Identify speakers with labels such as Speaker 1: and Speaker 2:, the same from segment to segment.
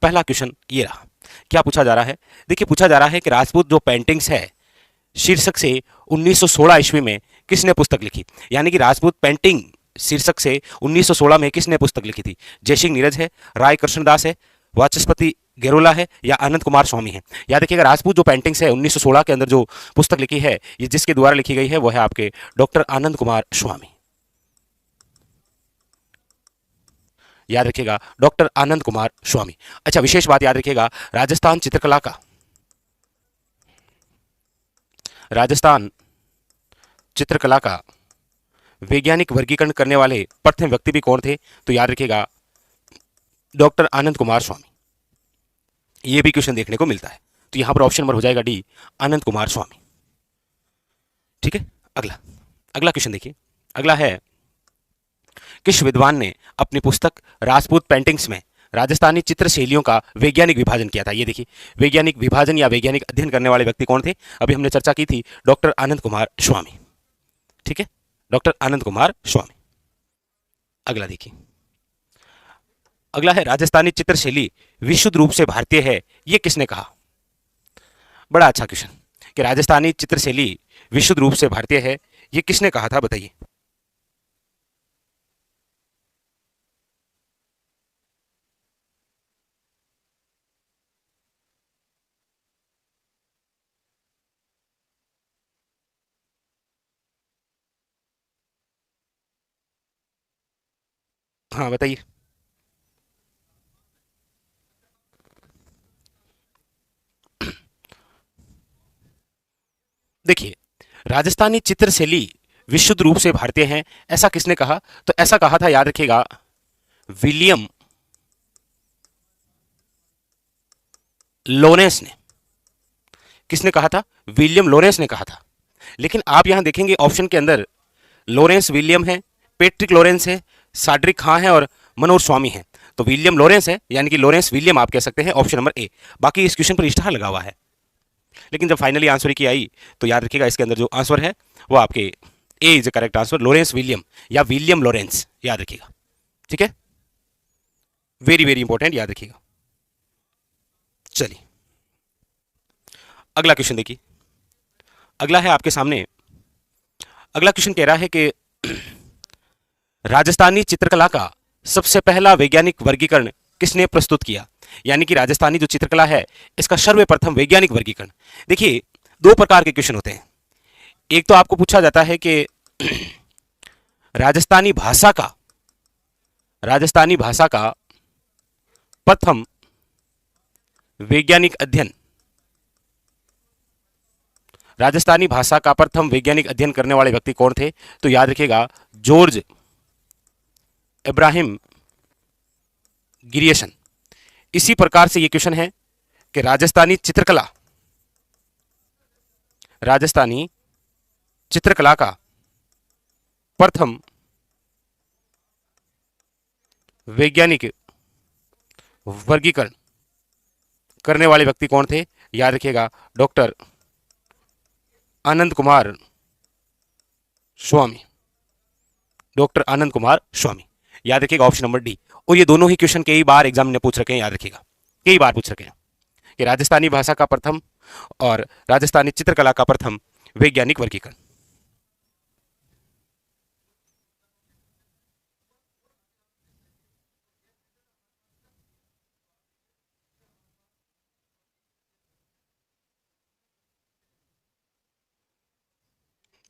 Speaker 1: पहला क्वेश्चन ये रहा। क्या पूछा जा रहा है? देखिए, पूछा जा रहा है कि राजपूत जो पेंटिंग्स है शीर्षक से 1916 ईस्वी में किसने पुस्तक लिखी। यानी कि राजपूत पेंटिंग शीर्षक से 1916 में किसने पुस्तक लिखी थी? जयसिंह नीरज है, राय कृष्णदास है, वाचस्पति गेरोला है या आनंद कुमार स्वामी है। याद रखिएगा, राजपूत जो पेंटिंग्स है 1916 के अंदर जो पुस्तक लिखी है, ये जिसके द्वारा लिखी गई है वो है आपके डॉक्टर आनंद कुमार स्वामी। याद रखिएगा, डॉक्टर आनंद कुमार स्वामी। अच्छा, विशेष बात याद रखिएगा, राजस्थान चित्रकला का वैज्ञानिक वर्गीकरण करने वाले प्रथम व्यक्ति भी कौन थे? तो याद रखिएगा, डॉक्टर आनंद कुमार स्वामी। यह भी क्वेश्चन देखने को मिलता है, तो यहां पर ऑप्शन नंबर हो जाएगा डी, आनंद कुमार स्वामी। ठीक है, अगला क्वेश्चन देखिए। अगला है, किस विद्वान ने अपनी पुस्तक राजपूत पेंटिंग्स में राजस्थानी चित्र शैलियों का वैज्ञानिक विभाजन किया था? ये देखिए, वैज्ञानिक विभाजन या वैज्ञानिक अध्ययन करने वाले व्यक्ति कौन थे? अभी हमने चर्चा की थी, डॉक्टर आनंद कुमार स्वामी। ठीक है, डॉक्टर आनंद कुमार स्वामी। अगला देखिए, अगला है, राजस्थानी चित्र शैली विशुद्ध रूप से भारतीय है, यह किसने कहा? बड़ा अच्छा क्वेश्चन कि राजस्थानी चित्र शैली विशुद्ध रूप से भारतीय है, यह किसने कहा था? बताइए। हाँ, बताइए। देखिए, राजस्थानी चित्र शैली विशुद्ध रूप से भारतीय है, ऐसा किसने कहा? तो ऐसा कहा था, याद रखिएगा, विलियम लोरेंस ने। किसने कहा था? विलियम लोरेंस ने कहा था। लेकिन आप यहां देखेंगे ऑप्शन के अंदर लोरेंस विलियम है, पेट्रिक लोरेंस है, साड्रिक खां है और मनोहर स्वामी है। तो विलियम लोरेंस है, यानी कि लोरेंस विलियम आप कह सकते हैं, ऑप्शन नंबर ए। बाकी इस क्वेश्चन पर स्टार लगा हुआ है, लेकिन जब फाइनली आंसर की आई तो याद रखिएगा, इसके अंदर जो आंसर है वो आपके A is the correct answer, Lawrence William या विलियम लोरेंस, याद रखिएगा। ठीक है, वेरी वेरी इंपॉर्टेंट, याद रखिएगा। चलिए, अगला क्वेश्चन देखिए। अगला है आपके सामने, अगला क्वेश्चन कह रहा है कि राजस्थानी चित्रकला का सबसे पहला वैज्ञानिक वर्गीकरण किसने प्रस्तुत किया? यानी कि राजस्थानी जो चित्रकला है इसका सर्वप्रथम वैज्ञानिक वर्गीकरण। देखिए, दो प्रकार के क्वेश्चन होते हैं। एक तो आपको पूछा जाता है कि राजस्थानी भाषा का प्रथम वैज्ञानिक अध्ययन, राजस्थानी भाषा का प्रथम वैज्ञानिक अध्ययन करने वाले व्यक्ति कौन थे? तो याद रखिएगा, जॉर्ज इब्राहिम गिरियसन। इसी प्रकार से यह क्वेश्चन है कि राजस्थानी चित्रकला का प्रथम वैज्ञानिक वर्गीकरण करने वाले व्यक्ति कौन थे? याद रखिएगा, डॉक्टर आनंद कुमार स्वामी। डॉक्टर आनंद कुमार स्वामी, याद रखिएगा, ऑप्शन नंबर डी। और ये दोनों ही क्वेश्चन कई बार एग्जाम ने पूछ रखे हैं, याद रखिएगा, कई बार पूछ रखे हैं कि राजस्थानी भाषा का प्रथम और राजस्थानी चित्रकला का प्रथम वैज्ञानिक वर्गीकरण।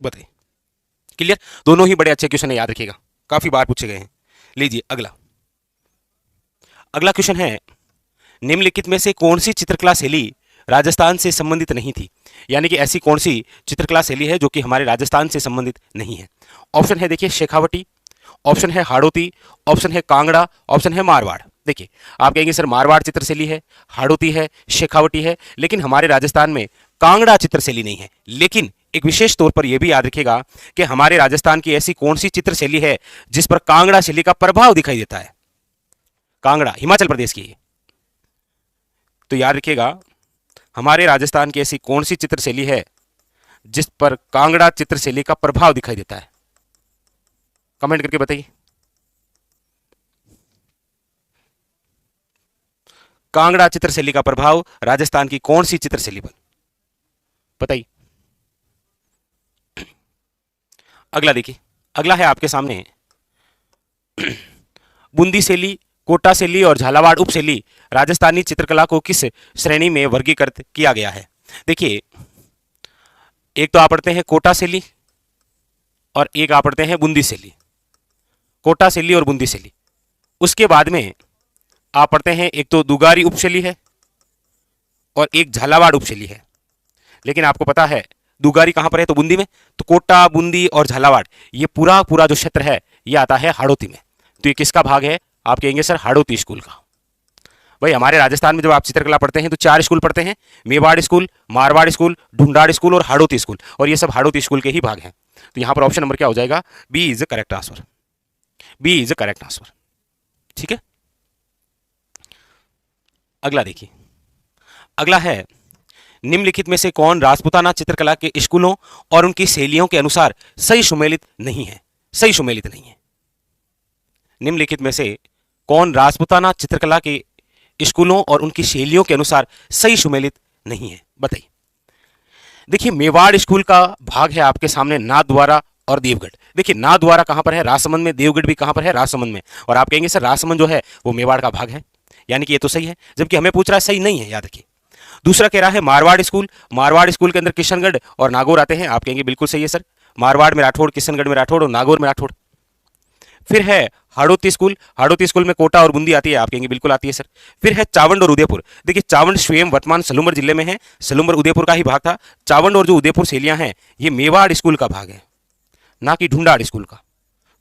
Speaker 1: बताइए, क्लियर? दोनों ही बड़े अच्छे क्वेश्चन है, याद रखिएगा, काफी बार पूछे गए हैं। लीजिए अगला क्वेश्चन है, निम्नलिखित में से कौन सी चित्रकला शैली राजस्थान से संबंधित नहीं थी? यानी कि ऐसी कौन सी चित्रकला शैली है जो कि हमारे राजस्थान से संबंधित नहीं है? ऑप्शन है, देखिए, शेखावटी, ऑप्शन है हाड़ौती, ऑप्शन है कांगड़ा, ऑप्शन है मारवाड़। देखिए, आप कहेंगे सर मारवाड़ चित्रशैली है, हाड़ौती है, शेखावटी है, लेकिन हमारे राजस्थान में कांगड़ा चित्रशैली नहीं है। लेकिन एक विशेष तौर पर यह भी याद रखिएगा कि हमारे राजस्थान की ऐसी कौन सी चित्रशैली है जिस पर कांगड़ा शैली का प्रभाव दिखाई देता है? कांगड़ा हिमाचल प्रदेश की है। तो याद रखिएगा, हमारे राजस्थान की ऐसी कौन सी चित्रशैली है जिस पर कांगड़ा चित्रशैली का प्रभाव दिखाई देता है? कमेंट करके बताइए। कांगड़ा चित्रशैली का प्रभाव राजस्थान की कौन सी चित्रशैली पर? बताइए। अगला देखिए, अगला है आपके सामने बूंदी शैली, कोटा शैली और झालावाड़ उपशैली राजस्थानी चित्रकला को किस श्रेणी में वर्गीकृत किया गया है? देखिए, एक तो आप पढ़ते हैं कोटा शैली और एक आप पढ़ते हैं बूंदी शैली। कोटा शैली और बूंदी शैली, उसके बाद में आप पढ़ते हैं एक तो दुगारी उपशैली है और एक झालावाड़ उपशैली है। लेकिन आपको पता है दुगारी कहां पर है? तो बूंदी में। तो कोटा, बूंदी और झालावाड़ ये पूरा पूरा जो क्षेत्र है ये आता है हाड़ौती में। तो ये किसका भाग है? आप कहेंगे सर हाड़ौती स्कूल का। भाई हमारे राजस्थान में जब आप चित्रकला पढ़ते हैं तो 4 स्कूल पढ़ते हैं, Mewar school, Marwar school, Dhundhar school और हाड़ौती स्कूल, और ये सब हाड़ौती स्कूल के ही भाग हैं। तो यहां पर ऑप्शन नंबर क्या हो जाएगा? B is the correct answer. B is the correct answer. ठीक है, अगला देखिए, अगला है निम्नलिखित में से कौन राजपूताना चित्रकला के स्कूलों और उनकी शैलियों के अनुसार सही सुमेलित नहीं है? सही सुमेलित नहीं है। निम्नलिखित में से कौन राजपूताना चित्रकला के स्कूलों और उनकी शैलियों के अनुसार सही सुमेलित नहीं है? बताइए। देखिए, मेवाड़ स्कूल का भाग है आपके सामने नाथद्वारा और देवगढ़। देखिए, नाथद्वारा कहां पर है? राजसमंद में। देवगढ़ भी कहां पर है? राजसमंद में। और आप कहेंगे सर राजसमंद जो है वो मेवाड़ का भाग है, यानी कि ये तो सही है, जबकि हमें पूछ रहा है सही नहीं है, याद रखिए। दूसरा कह रहा है मारवाड़ स्कूल। मारवाड़ स्कूल के अंदर किशनगढ़ और नागौर आते हैं। आप कहेंगे बिल्कुल सही है सर, मारवाड़ में राठौड़, किशनगढ़ में राठौड़ और नागौर में राठौड़। फिर है हाड़ौती स्कूल। हाड़ौती स्कूल में कोटा और बूंदी आती है। आप कहेंगे बिल्कुल आती है सर। फिर है चावंड और उदयपुर। देखिए, चावंड स्वयं वर्तमान सलूमर जिले में है, सलूमर उदयपुर का ही भाग था। चावंड और जो उदयपुर शैलियां हैं ये मेवाड़ स्कूल का भाग है, ना कि ढूंढाड़ स्कूल का।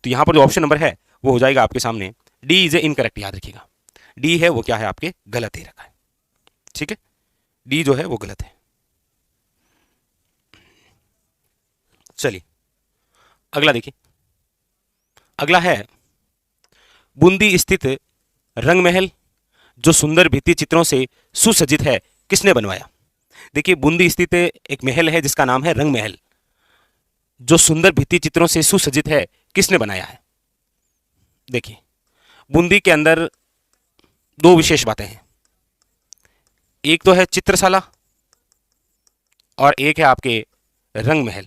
Speaker 1: तो यहां पर जो ऑप्शन नंबर है वो हो जाएगा आपके सामने डी इज इनकरेक्ट। याद रखिएगा, डी है वो क्या है? आपके गलत दे रखा है। ठीक है, डी जो है वो गलत है। चलिए अगला देखिए, अगला है बूंदी स्थित रंग महल जो सुंदर भित्ति चित्रों से सुसज्जित है किसने बनवाया? देखिए, बूंदी स्थित एक महल है जिसका नाम है रंग महल, जो सुंदर भित्ति चित्रों से सुसज्जित है, किसने बनाया है? देखिए, बूंदी के अंदर 2 विशेष बातें हैं, एक तो है चित्रशाला और एक है आपके रंग महल।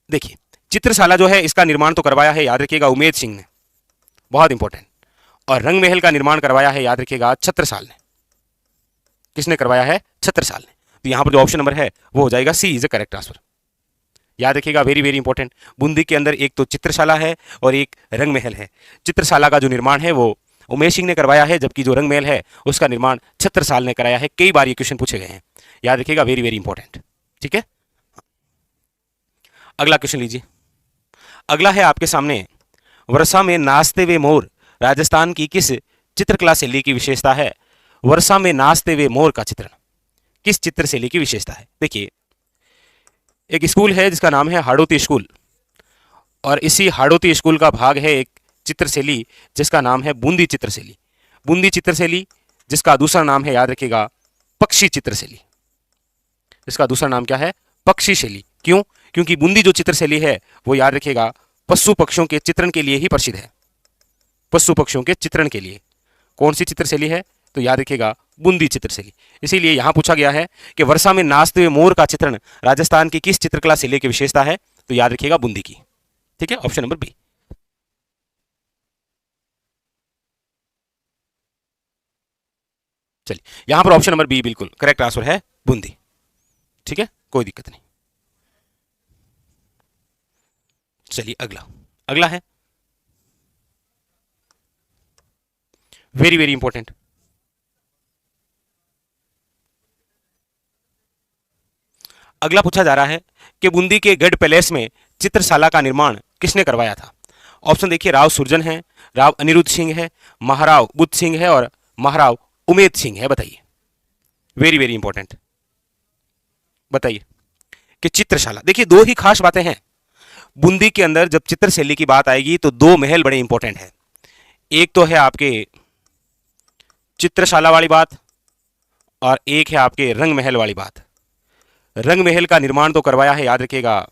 Speaker 1: देखिए, चित्रशाला जो है इसका निर्माण तो करवाया है, याद रखिएगा, उमेद सिंह ने, बहुत इंपॉर्टेंट। और रंग महल का निर्माण करवाया है, याद रखिएगा, छत्रसाल ने। किसने करवाया है? छत्रसाल ने। तो यहां पर जो ऑप्शन नंबर है वो हो जाएगा सी इज द करेक्ट आंसर। याद रखिएगा, वेरी वेरी इंपॉर्टेंट। बूंदी के अंदर एक तो चित्रशाला है और एक रंग महल है। चित्रशाला का जो निर्माण है वो उमेश सिंह ने करवाया है, जबकि जो रंग महल है उसका निर्माण छत्रसाल ने कराया है। कई बार ये क्वेश्चन पूछे गए हैं, याद रखिएगा, वेरी वेरी इंपॉर्टेंट। ठीक है, अगला क्वेश्चन लीजिए। अगला है आपके सामने वर्षा में नाचते हुए मोर राजस्थान की किस चित्रकला शैली की विशेषता है? वर्षा में नाचते हुए मोर का चित्रण किस चित्र शैली की विशेषता है? देखिए, एक स्कूल है जिसका नाम है हाड़ौती स्कूल, और इसी हाड़ौती स्कूल का भाग है एक चित्रशैली जिसका नाम है बूंदी चित्रशैली। बूंदी चित्रशैली जिसका दूसरा नाम है, याद रखिएगा, पक्षी चित्रशैली। इसका दूसरा नाम क्या है? पक्षी शैली। क्यों? क्योंकि बूंदी जो चित्रशैली है वो, याद रखिएगा, पशु पक्षियों के चित्रण के लिए ही प्रसिद्ध है। पशु पक्षियों के चित्रण के लिए कौन सी चित्रशैली है? तो याद रखिएगा, बूंदी चित्रशैली। इसीलिए यहां पूछा गया है कि वर्षा में नाचते हुए मोर का चित्रण राजस्थान की किस चित्रकला शैली की विशेषता है? तो याद रखिएगा, बूंदी की। ठीक है, ऑप्शन नंबर बी। चलिए, यहां पर ऑप्शन नंबर बी बिल्कुल करेक्ट आंसर है, बूंदी। ठीक है, कोई दिक्कत नहीं। चलिए अगला, अगला है वेरी वेरी इंपॉर्टेंट। अगला पूछा जा रहा है कि बूंदी के गढ़ पैलेस में चित्रशाला का निर्माण किसने करवाया था? ऑप्शन देखिए, राव सुरजन है, राव अनिरुद्ध सिंह है, महाराव बुद्ध सिंह है और महाराव उमेद सिंह है। बताइए, वेरी वेरी इंपॉर्टेंट। बताइए कि चित्रशाला, देखिए 2 ही खास बातें हैं बूंदी के अंदर। जब चित्रशैली की बात आएगी तो 2 महल बड़े इंपॉर्टेंट है। एक तो है आपके चित्रशाला वाली बात और एक है आपके रंग महल वाली बात। रंग महल का निर्माण तो करवाया है, याद रखिएगा,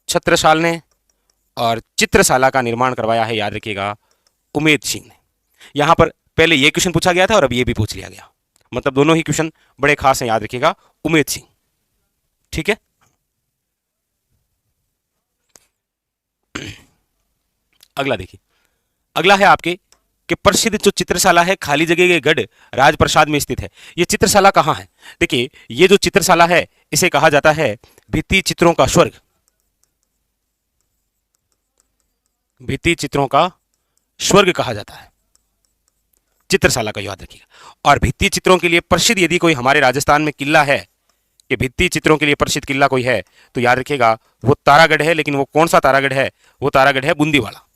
Speaker 1: छत्रसाल ने, और चित्रशाला का निर्माण करवाया है, याद रखिएगा, उमेद सिंह ने। यहां पर पहले ये क्वेश्चन पूछा गया था और अब ये भी पूछ लिया गया, मतलब दोनों ही क्वेश्चन बड़े खास हैं, याद रखिएगा। उमेद सिंह, ठीक है। अगला देखिए, अगला है आपके कि प्रसिद्ध जो चित्रशाला है खाली जगह के गढ़ राजप्रसाद में स्थित है। ये चित्रशाला कहाँ है? देखिए, ये जो चित्रशाला है इसे कहा जाता है भित्ति चित्रों का स्वर्ग, भित्ति चित्रों का स्वर्ग कहा जाता है चित्रशाला का, याद रखिएगा। और भित्ति चित्रों के लिए प्रसिद्ध यदि कोई हमारे राजस्थान में किला है, कि भित्ति चित्रों के लिए प्रसिद्ध किला कोई है, तो याद रखिएगा वो तारागढ़ है। लेकिन वो कौन सा तारागढ़ है? वो तारागढ़ है बूंदी वाला,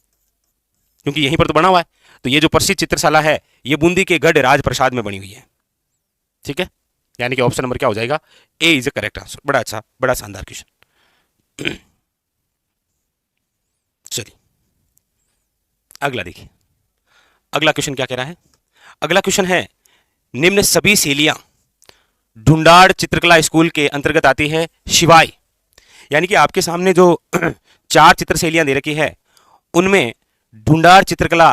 Speaker 1: क्योंकि यहीं पर तो बना हुआ है। तो ये जो प्रसिद्ध चित्रशाला है ये बूंदी के गढ़ राजप्रसाद में बनी हुई है, ठीक है। यानी कि ऑप्शन नंबर क्या हो जाएगा? ए इज ए करेक्ट आंसर। बड़ा अच्छा, बड़ा शानदार क्वेश्चन। चलिए अगला देखिए, अगला क्वेश्चन क्या कह रहा है? अगला क्वेश्चन है निम्न सभी शैलियां ढूंढाड़ चित्रकला स्कूल के अंतर्गत आती है शिवाय। यानी कि आपके सामने जो 4 चित्र शैलियां दे रखी है उनमें ढूंढाड़ चित्रकला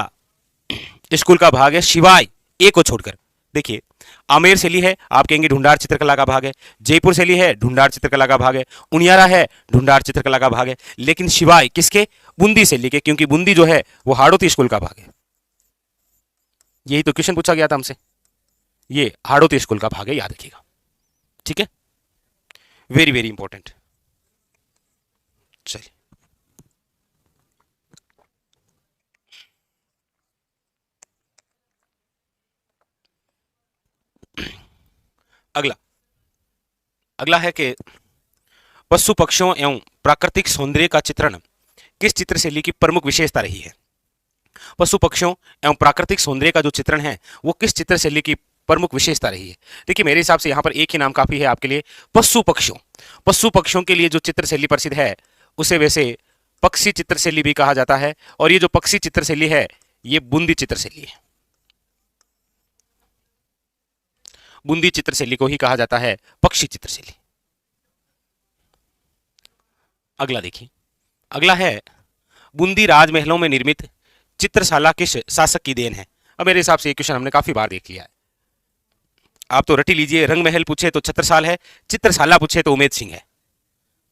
Speaker 1: स्कूल का भाग है शिवाय एक को छोड़कर। देखिए, आमेर शैली है, आप कहेंगे ढूंढाड़ चित्रकला का भाग है। जयपुर शैली है, ढूंढाड़ चित्रकला का भाग है। उनियारा है, ढूंढाड़ चित्रकला का भाग है। लेकिन शिवाय किसके? बूंदी शैली के, क्योंकि बूंदी जो है वो हाड़ौती स्कूल का भाग है। यही तो क्वेश्चन पूछा गया था हमसे, ये हाड़ौती स्कूल का भाग है, याद रखिएगा, ठीक है। Very very important. चलिए अगला, अगला है कि पशु पक्षियों एवं प्राकृतिक सौंदर्य का चित्रण किस चित्र शैली की प्रमुख विशेषता रही है? पशु पक्षियों एवं प्राकृतिक सौंदर्य का जो चित्रण है वो किस चित्र शैली की प्रमुख विशेषता रही है? देखिए, मेरे हिसाब से यहां पर एक ही नाम काफी है आपके लिए, पशु पक्षियों। पशु पक्षियों के लिए जो चित्र शैली प्रसिद्ध है उसे वैसे पक्षी चित्र शैली भी कहा जाता है। और ये जो पक्षी चित्र शैली है ये बूंदी चित्र शैली है, बूंदी चित्र शैली को ही कहा जाता है पक्षी चित्र शैली। अगला देखिए, अगला है बूंदी राजमहलों में निर्मित चित्रशाला किस शासक की देन है? अब मेरे हिसाब से ये क्वेश्चन हमने काफी बार देख लिया है, आप तो रटी लीजिए। रंग महल पूछे तो छत्रसाल है, चित्रशाला पूछे तो उमेद सिंह है,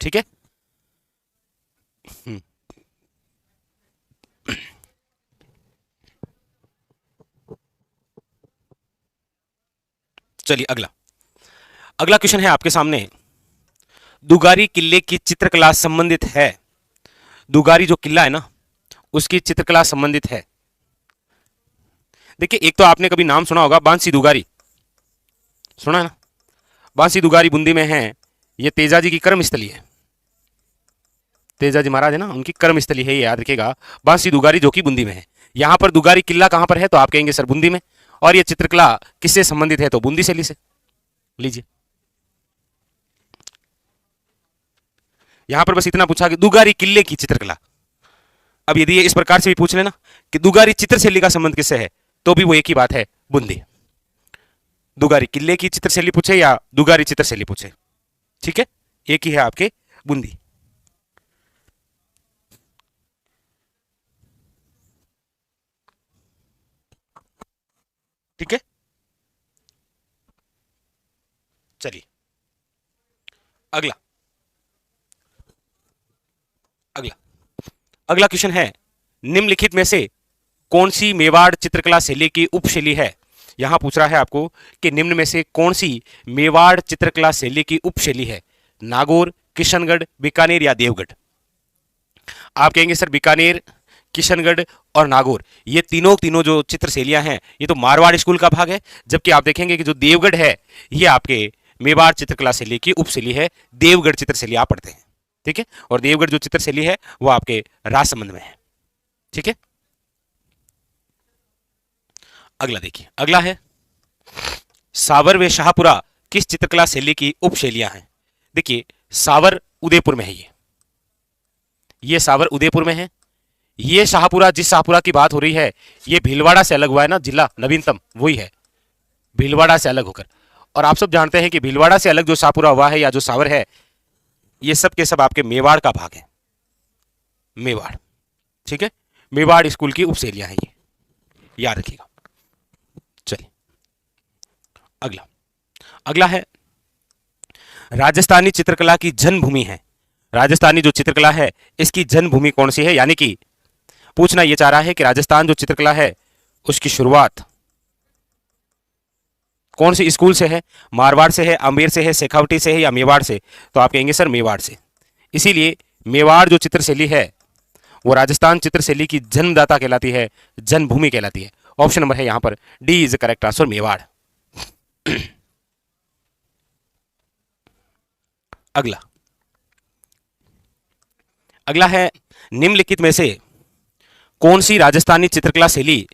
Speaker 1: ठीक है। चलिए अगला, अगला क्वेश्चन है आपके सामने, दुगारी किले की चित्रकला संबंधित है। दुगारी जो किला है ना उसकी चित्रकला संबंधित है। देखिए, एक तो आपने कभी नाम सुना होगा बांसी दुगारी, सुना है ना? बांसी दुगारी बूंदी में है, ये तेजाजी की कर्मस्थली है। तेजाजी महाराज है ना, उनकी कर्मस्थली है, ये याद रखिएगा। बांसी दुगारी जो कि बूंदी में है। यहां पर दुगारी किला कहां पर है? तो आप कहेंगे सर बूंदी में। और ये चित्रकला किससे संबंधित है? तो बूंदी शैली से। लीजिए, यहां पर बस इतना पूछा कि दुगारी किले की चित्रकला। अब यदि ये इस प्रकार से भी पूछ लेना कि दुगारी चित्र शैली का संबंध किससे है, तो भी वो एक ही बात है, बूंदी। दुगारी किले की चित्रशैली पूछे या दुगारी चित्रशैली पूछे, ठीक है, एक ही है आपके, बूंदी। ठीक है, चलिए अगला, अगला, अगला क्वेश्चन है निम्नलिखित में से कौन सी मेवाड़ चित्रकला शैली की उपशैली है? यहां पूछ रहा है आपको कि निम्न में से कौन सी मेवाड़ चित्रकला शैली की उपशैली है? नागौर, किशनगढ़, बीकानेर या देवगढ़? आप कहेंगे सर बीकानेर, किशनगढ़ और नागौर, ये तीनों तीनों जो चित्र शैलियां हैं ये तो मारवाड़ स्कूल का भाग है। जबकि आप देखेंगे कि जो देवगढ़ है ये आपके मेवाड़ चित्रकला शैली की उपशैली है। देवगढ़ चित्रशैली आप पढ़ते हैं, ठीक है। और देवगढ़ जो चित्रशैली है वो आपके राजसमंद में है, ठीक है। अगला देखिए, अगला है सावर व शाहपुरा किस चित्रकला शैली की उपशैलियां हैं? देखिए, सावर उदयपुर में है, ये सावर उदयपुर में है। ये शाहपुरा, जिस शाहपुरा की बात हो रही है ये भीलवाड़ा से अलग हुआ है ना, जिला नवीनतम वही है, भीलवाड़ा से अलग होकर। और आप सब जानते हैं कि भीलवाड़ा से अलग जो शाहपुरा हुआ है या जो सावर है ये सब के सब आपके मेवाड़ का भाग है, मेवाड़, ठीक है। मेवाड़ स्कूल की उपशैलियां हैं ये, याद रखिएगा। अगला अगला है राजस्थानी चित्रकला की जन्मभूमि है। राजस्थानी जो चित्रकला है इसकी जन्मभूमि कौन सी है, यानी कि पूछना यह चाह रहा है कि राजस्थान जो चित्रकला है उसकी शुरुआत कौन सी स्कूल से है, मारवाड़ से है, आमेर से है, शेखावटी से है या मेवाड़ से। तो आप कहेंगे सर मेवाड़ से। इसीलिए मेवाड़ जो चित्रशैली है वो राजस्थान चित्रशैली की जन्मदाता कहलाती है, जन्मभूमि कहलाती है। ऑप्शन नंबर है यहां पर D is the correct answer, Mewar. अगला अगला है निम्नलिखित में से कौन सी राजस्थानी चित्रकला शैली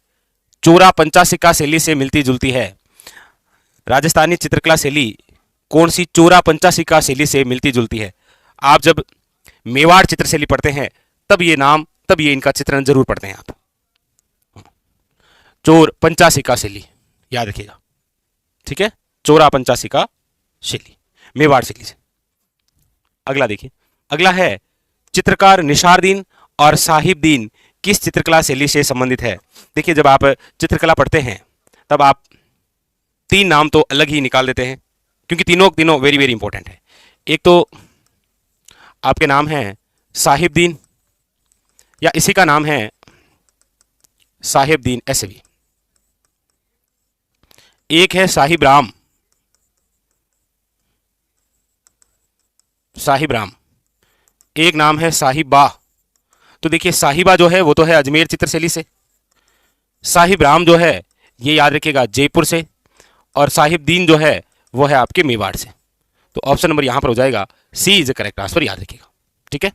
Speaker 1: चोरा पंचासिका शैली से मिलती जुलती है। राजस्थानी चित्रकला शैली कौन सी चोरा पंचासिका शैली से मिलती जुलती है। आप जब मेवाड़ चित्रशैली पढ़ते हैं तब ये इनका चित्रण जरूर पढ़ते हैं आप। चोर पंचासिका शैली याद रखिएगा, ठीक है, चोरा पंचासिका शैली मेवाड़ शैली से। अगला देखिए, अगला है चित्रकार निशारदीन और साहिबदीन किस चित्रकला शैली से संबंधित है। देखिए जब आप चित्रकला पढ़ते हैं तब आप तीन नाम तो अलग ही निकाल देते हैं, क्योंकि तीनों वेरी वेरी इंपॉर्टेंट है। एक तो आपके नाम है साहिबदीन या इसी का नाम है साहिबदीन ऐसे भी। एक है साहिब राम, साहिब राम। एक नाम है साहिबा। तो देखिए साहिबा जो है वो तो है अजमेर चित्रशैली से, साहिब राम जो है ये याद रखिएगा जयपुर से, और साहिबदीन जो है वो है आपके मेवाड़ से। तो ऑप्शन नंबर यहां पर हो जाएगा सी इज द करेक्ट आंसर, याद रखिएगा, ठीक है।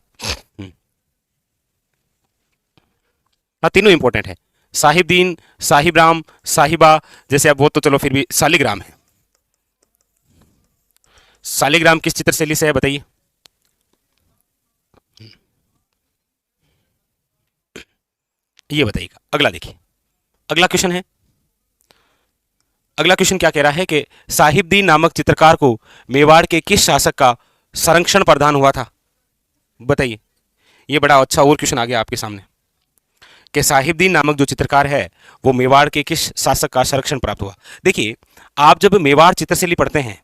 Speaker 1: हाँ तीनों इंपॉर्टेंट है, साहिबदीन, साहिब राम, साहिबा। जैसे अब वो तो चलो फिर भी सालिग्राम है। सालिग्राम किस चित्रशैली से है बताइए। ये बताइएगा। अगला देखिए, अगला क्वेश्चन है, अगला क्वेश्चन क्या कह रहा है कि साहिबदीन नामक चित्रकार को मेवाड़ के किस शासक का संरक्षण प्रदान हुआ था। बताइए, ये बड़ा अच्छा और क्वेश्चन आ गया आपके सामने कि साहिबदीन नामक जो चित्रकार है वो मेवाड़ के किस शासक का संरक्षण प्राप्त हुआ। देखिए आप जब मेवाड़ चित्रशैली पढ़ते हैं,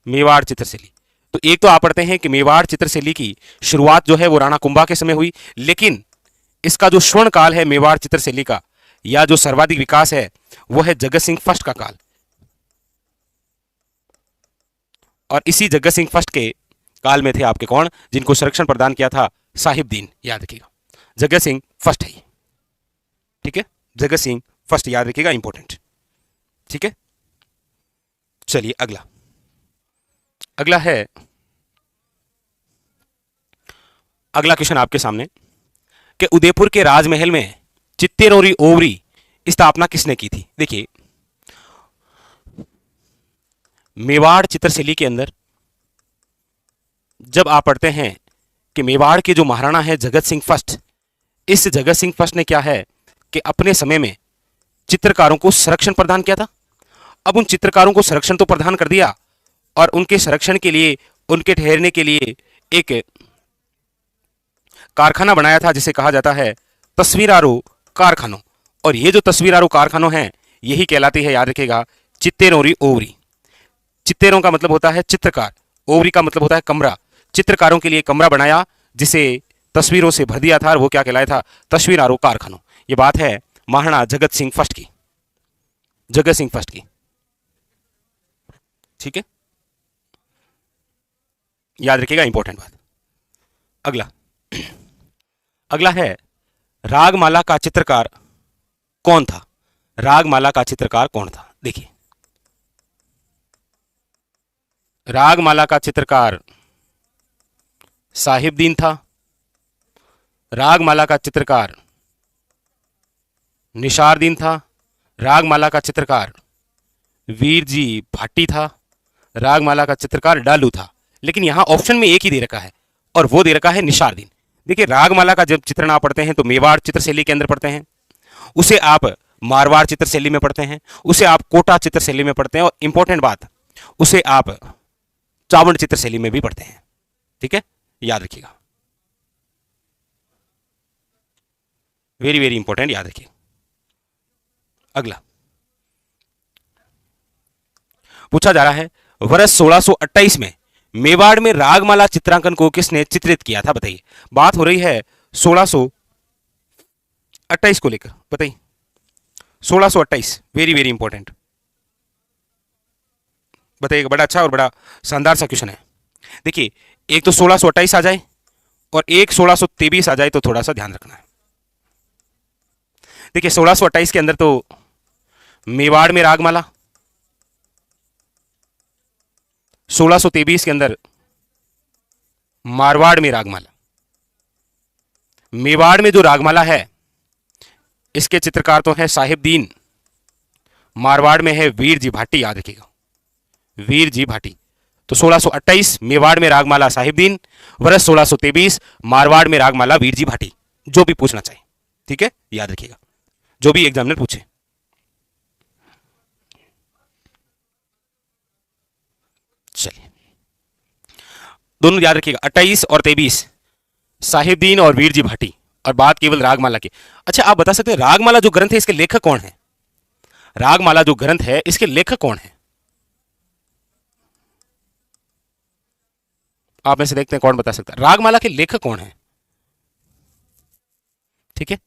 Speaker 1: मेवाड़ चित्रशैली, तो एक तो आप पढ़ते हैं कि मेवाड़ चित्रशैली की शुरुआत जो है वो राणा कुंभा के समय हुई, लेकिन इसका जो स्वर्ण काल है मेवाड़ चित्रशैली का या जो सर्वाधिक विकास है वो है जगत सिंह फर्स्ट का काल। और इसी जगत सिंह फर्स्ट के काल में थे आपके कौन, जिनको संरक्षण प्रदान किया था साहिबदीन, याद रखिएगा जगत सिंह फर्स्ट है, ठीक है, जगत सिंह फर्स्ट याद रखिएगा, इंपॉर्टेंट, ठीक है। चलिए अगला, अगला है, अगला क्वेश्चन आपके सामने कि उदयपुर के राजमहल में चित्तेरोरी ओवरी स्थापना किसने की थी। देखिए मेवाड़ चित्रशैली के अंदर जब आप पढ़ते हैं कि मेवाड़ के जो महाराणा है जगत सिंह फर्स्ट, इस जगत सिंह फर्स्ट ने क्या है कि अपने समय में चित्रकारों को संरक्षण प्रदान किया था। अब उन चित्रकारों को संरक्षण तो प्रदान कर दिया और उनके संरक्षण के लिए, उनके ठहरने के लिए एक कारखाना बनाया था जिसे कहा जाता है तस्वीरारो कारखानों। और ये जो तस्वीरारो कारखानों हैं यही कहलाती है, याद रखिएगा, चित्तेरोरी ओवरी। चित्तेरों का मतलब होता है चित्रकार, ओवरी का मतलब होता है कमरा। चित्रकारों के लिए कमरा बनाया जिसे तस्वीरों से भर दिया था और वो क्या कहलाया था, तस्वीरारो कारखानों। ये बात है महाराणा जगत सिंह फर्स्ट की, जगत सिंह फर्स्ट की, ठीक है, याद रखिएगा, इंपॉर्टेंट बात। अगला, अगला है रागमाला का चित्रकार कौन था। रागमाला का चित्रकार कौन था। देखिए रागमाला का चित्रकार साहिबदीन था, रागमाला का चित्रकार निशारदीन था, रागमाला का चित्रकार वीरजी भाटी था, रागमाला का चित्रकार डालू था। लेकिन यहां ऑप्शन में एक ही दे रखा है और वो दे रखा है निशारदीन। देखिए रागमाला का जब चित्रण आप पढ़ते हैं तो मेवाड़ चित्रशैली के अंदर पढ़ते हैं, उसे आप मारवाड़ चित्रशैली में पढ़ते हैं, उसे आप कोटा चित्रशैली में पढ़ते हैं, और इंपॉर्टेंट बात उसे आप चावंड चित्रशैली में भी पढ़ते हैं, ठीक है, याद रखिएगा, वेरी वेरी इंपॉर्टेंट, याद रखिए। अगला, पूछा जा रहा है वर्ष 1628 में मेवाड़ में रागमाला चित्रांकन को किसने चित्रित किया था, बताइए। बात हो रही है 1628 को लेकर, बताइए। 1628, वेरी वेरी इंपॉर्टेंट, बताइएगा। बड़ा अच्छा और बड़ा शानदार सा क्वेश्चन है। देखिए, एक तो 1628 आ जाए और एक 1623 आ जाए तो थोड़ा सा ध्यान रखना है। देखिए, 1628 के अंदर तो मेवाड़ में रागमाला, 1623 के अंदर मारवाड़ में रागमाला। मेवाड़ में जो रागमाला है इसके चित्रकार तो है साहिबदीन, मारवाड़ में है वीर जी भाटी, याद रखिएगा, वीर जी भाटी। तो 1628 मेवाड़ में रागमाला साहिबदीन, वर्ष 1623 मारवाड़ में रागमाला वीर जी भाटी, जो भी पूछना चाहिए, ठीक है, याद रखिएगा, जो भी एग्जामिनर पूछे। चलिए, दोनों याद रखिएगा, 28 और 23 साहिबदीन और वीर जी भाटी, और बात केवल रागमाला की। अच्छा, आप बता सकते हैं रागमाला जो ग्रंथ है इसके लेखक कौन है? रागमाला जो ग्रंथ है इसके लेखक कौन है? आप में से देखते हैं कौन बता सकता है रागमाला के लेखक कौन है, ठीक है।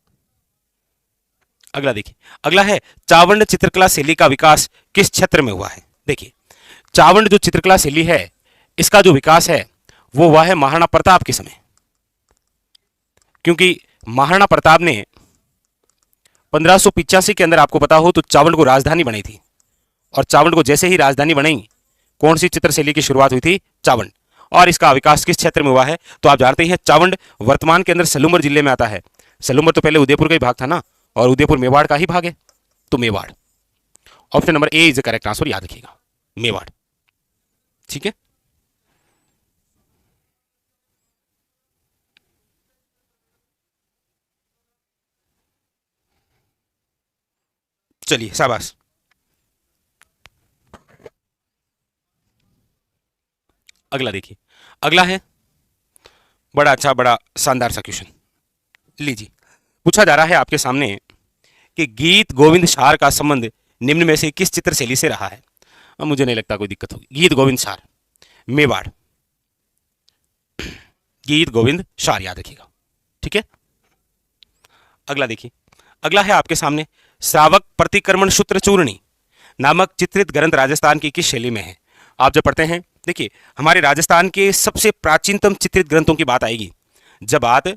Speaker 1: अगला देखिए, अगला है चावंड चित्रकला शैली का विकास किस क्षेत्र में हुआ है? देखिए, चावंड जो चित्रकला शैली है इसका जो विकास है वो हुआ है महाराणा प्रताप के समय, क्योंकि महाराणा प्रताप ने 1585 के अंदर, आपको पता हो तो, चावंड को राजधानी बनाई थी। और चावंड को जैसे ही राजधानी बनाई, कौन सी चित्रशैली की शुरुआत हुई थी? चावंड। और इसका विकास किस क्षेत्र में हुआ है? तो आप जानते हैं चावंड वर्तमान के अंदर सलूमर जिले में आता है। सलूमर तो पहले उदयपुर का ही भाग था ना, और उदयपुर मेवाड़ का ही भाग है, तो Mewar. Option number A is the correct answer, याद रखिएगा, मेवाड़, ठीक है। चलिए, शाबाश। अगला देखिए, अगला है बड़ा अच्छा, बड़ा शानदार सा क्वेश्चन, लीजिए। पूछा जा रहा है आपके सामने कि गीत गोविंद सार का संबंध निम्न में से किस चित्र शैली से रहा है? अब मुझे नहीं लगता कोई दिक्कत होगी। गीत गोविंद सार, मेवाड़, गीत गोविंद सार, याद रखिएगा, ठीक है। अगला देखिए, अगला है आपके सामने श्रावक प्रतिक्रमण सूत्र चूर्णी नामक चित्रित ग्रंथ राजस्थान की किस शैली में है? आप जब पढ़ते हैं, देखिए, हमारे राजस्थान के सबसे प्राचीनतम चित्रित ग्रंथों की बात आएगी, जब बात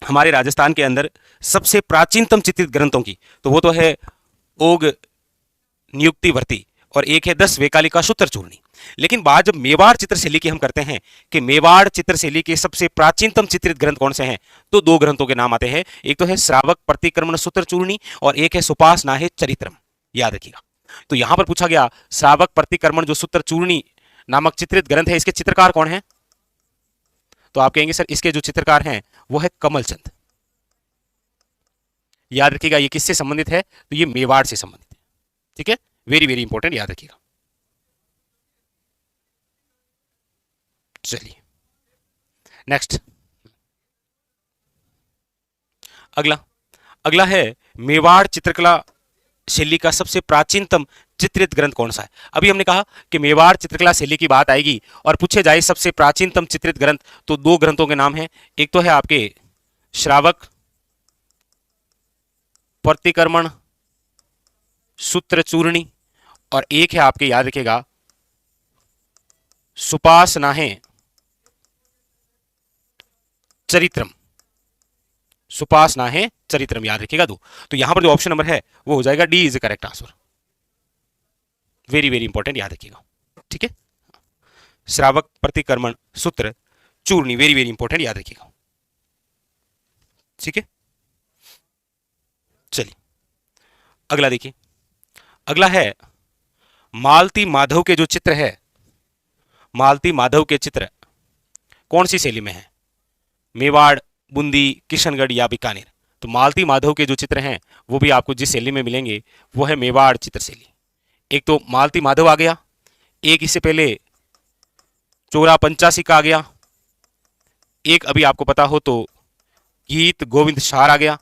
Speaker 1: हमारे राजस्थान के अंदर सबसे प्राचीनतम चित्रित ग्रंथों की, तो वो तो है ओग नियुक्ति भर्ती और एक है 10 वेकालिका सूत्र चूर्णी। लेकिन बात जब मेवाड़ चित्रशैली की हम करते हैं कि मेवाड़ चित्रशैली के सबसे प्राचीनतम चित्रित ग्रंथ कौन से हैं, तो दो ग्रंथों के नाम आते हैं, एक तो है श्रावक प्रतिक्रमण सूत्र चूर्णी और एक है सुपासनाहे चरित्रम, याद रखिएगा। तो यहां पर पूछा गया श्रावक प्रतिक्रमण जो सूत्र चूर्णी नामक चित्रित ग्रंथ है, इसके चित्रकार कौन है? तो आप कहेंगे सर इसके जो चित्रकार हैं वो है कमलचंद, याद रखिएगा। ये किससे संबंधित है? तो ये मेवाड़ से संबंधित है, ठीक है, वेरी वेरी इंपॉर्टेंट, याद रखिएगा। चलिए नेक्स्ट, अगला, अगला है मेवाड़ चित्रकला शैली का सबसे प्राचीनतम चित्रित ग्रंथ कौन सा है? अभी हमने कहा कि मेवाड़ चित्रकला शैली की बात आएगी और पूछे जाए सबसे प्राचीनतम चित्रित ग्रंथ, तो दो ग्रंथों के नाम हैं, एक तो है आपके श्रावक प्रतिक्रमण सूत्र चूर्णी और एक है आपके, याद रखिएगा, सुपासनाहे चरित्रम, सुपासनाहे चरित्रम, याद रखिएगा दो। तो यहां पर जो ऑप्शन नंबर है वो हो जाएगा D is correct answer, very very important, याद रखिएगा, ठीक है। श्रावक प्रतिक्रमण सूत्र चूर्णी, वेरी वेरी इंपॉर्टेंट, याद रखिएगा, ठीक है। चलिए अगला देखिए, अगला है मालती माधव के जो चित्र है, मालती माधव के चित्र कौन सी शैली में है? मेवाड़, बूंदी, किशनगढ़ या बीकानेर? तो मालती माधव के जो चित्र हैं वो भी आपको जिस शैली में मिलेंगे वो है मेवाड़ चित्र शैली। एक तो मालती माधव आ गया, एक इससे पहले चोरा पंचासी का आ गया, एक अभी आपको पता हो तो गीत गोविंद सार आ गया,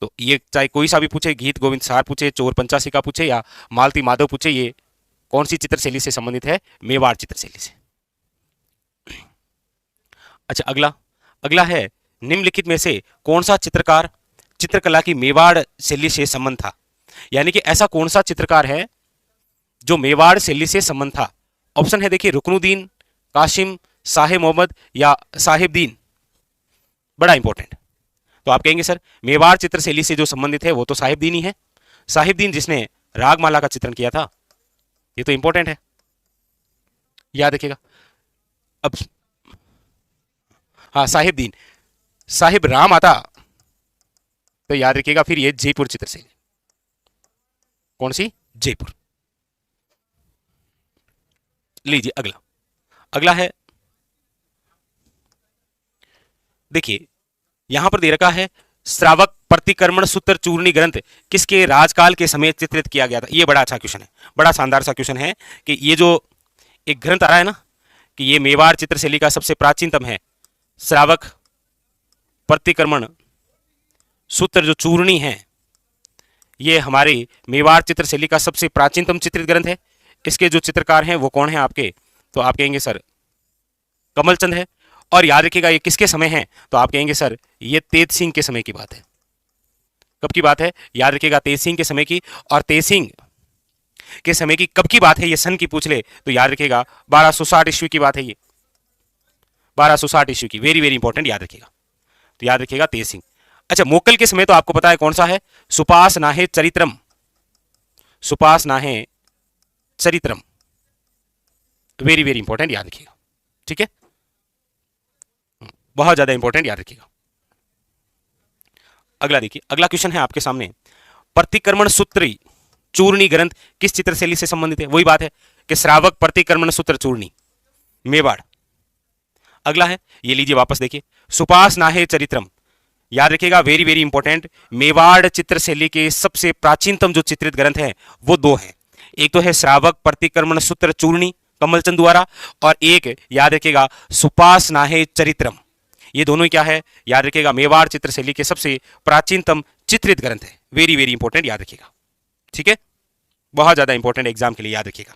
Speaker 1: तो ये चाहे कोई सा भी पूछे, गीत गोविंद सार पूछे, चोर पंचासी का पूछे या मालती माधव पूछे, ये कौन सी चित्रशैली से संबंधित है? मेवाड़ चित्रशैली से। अच्छा, अगला अगला है निम्नलिखित में से कौन सा चित्रकार चित्रकला की मेवाड़ शैली से संबंध था? यानी कि ऐसा कौन सा चित्रकार है जो मेवाड़ शैली से संबंध था? ऑप्शन है देखिए, रुकनुद्दीन, कासिम, साहेब मोहम्मद या साहिबदीन। बड़ा इंपॉर्टेंट। तो आप कहेंगे सर मेवाड़ चित्रशैली से जो संबंधित है वो तो साहिबदीन ही है। साहिबदीन जिसने रागमाला का चित्रण किया था, ये तो इंपॉर्टेंट है, याद रखिएगा। अब हाँ, साहिबदीन, साहिब राम आता तो याद रखिएगा फिर ये जयपुर चित्रशैली। कौन सी? जयपुर। लीजिए अगला। अगला है, देखिए यहां पर दे रखा है श्रावक प्रतिक्रमण सूत्र चूर्णी ग्रंथ किसके राजकाल के समय चित्रित किया गया था? ये बड़ा अच्छा क्वेश्चन है, बड़ा शानदार सा क्वेश्चन है कि ये जो एक ग्रंथ आ रहा है ना, कि ये मेवाड़ चित्रशैली का सबसे प्राचीनतम है, श्रावक प्रतिक्रमण सूत्र जो चूर्णी है, ये हमारे मेवाड़ चित्रशैली का सबसे प्राचीनतम चित्रित ग्रंथ है। इसके जो चित्रकार हैं वो कौन है आपके? तो आप कहेंगे सर कमलचंद है। और याद रखिएगा ये किसके समय है? तो आप कहेंगे सर ये तेज सिंह के समय की बात है। कब की बात है? याद रखिएगा तेज सिंह के समय की। और तेज सिंह के समय की कब की बात है, ये सन की पूछ ले तो याद रखिएगा 1260 ईस्वी की बात है। ये 1260 ईस्वी की, वेरी वेरी इंपॉर्टेंट, याद रखिएगा। तो याद रखिएगा तेज सिंह। अच्छा, मोकल के समय तो आपको पता है कौन सा है? सुपास नाहे चरित्रम, सुपास नाहे चरित्रम, वेरी वेरी इंपॉर्टेंट, याद रखिएगा। ठीक है, बहुत ज्यादा इंपॉर्टेंट, याद रखिएगा। अगला देखिए, अगला क्वेश्चन है आपके सामने, प्रतिक्रमण सूत्र चूर्णी ग्रंथ किस चित्रशैली से संबंधित है? वही बात है कि श्रावक प्रतिक्रमण सूत्र चूर्णी, मेवाड़। अगला है, ये लीजिए वापस देखिए, सुपास नाहे चरित्रम, याद रखिएगा, वेरी वेरी इंपॉर्टेंट। मेवाड़ चित्रशैली के सबसे प्राचीनतम जो चित्रित ग्रंथ है वो दो हैं, एक तो है श्रावक प्रतिक्रमण सूत्र चूर्णी कमलचंद द्वारा, और एक याद रखिएगा सुपास नाहे चरित्रम। ये दोनों ही क्या है? याद रखिएगा मेवाड़ चित्रशैली के सबसे प्राचीनतम चित्रित ग्रंथ है। वेरी वेरी इंपॉर्टेंट, याद रखिएगा। ठीक है, बहुत ज्यादा इंपॉर्टेंट, एग्जाम के लिए याद रखिएगा।